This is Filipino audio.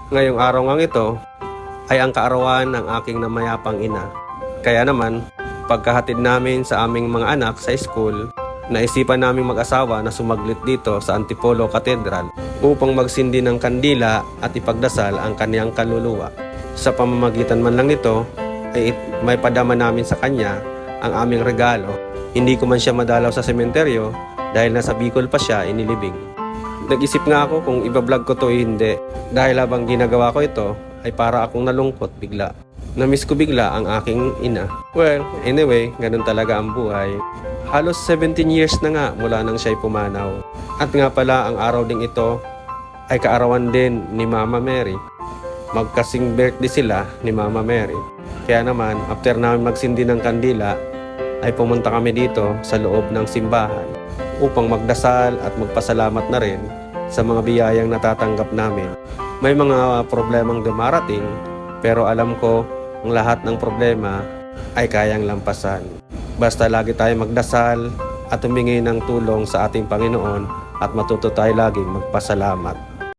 Ngayong araw ngang ito ay ang kaarawan ng aking namayapang ina. Kaya naman, pagkahatid namin sa aming mga anak sa school, naisipan naming mag-asawa na sumaglit dito sa Antipolo Cathedral upang magsindi ng kandila at ipagdasal ang kaniyang kaluluwa. Sa pamamagitan man lang nito ay may padama namin sa kanya ang aming regalo. Hindi ko man siya madalaw sa sementeryo dahil nasa Bicol pa siya inilibing. Nag-isip nga ako kung iba-vlog ko to o hindi dahil habang ginagawa ko ito ay para akong nalungkot bigla. Namiss ko bigla ang aking ina. Well, anyway, ganun talaga ang buhay. Halos 17 years na nga mula nang siya'y pumanaw. At nga pala ang araw ding ito ay kaarawan din ni Mama Mary. Magkasing birthday sila ni Mama Mary. Kaya naman, after namin magsindi ng kandila, ay pumunta kami dito sa loob ng simbahan upang magdasal at magpasalamat na rin sa mga biyayang natatanggap namin. May mga problemang dumarating, pero alam ko ang lahat ng problema ay kayang lampasan. Basta lagi tayo magdasal at humingi ng tulong sa ating Panginoon at matuto tayo laging magpasalamat.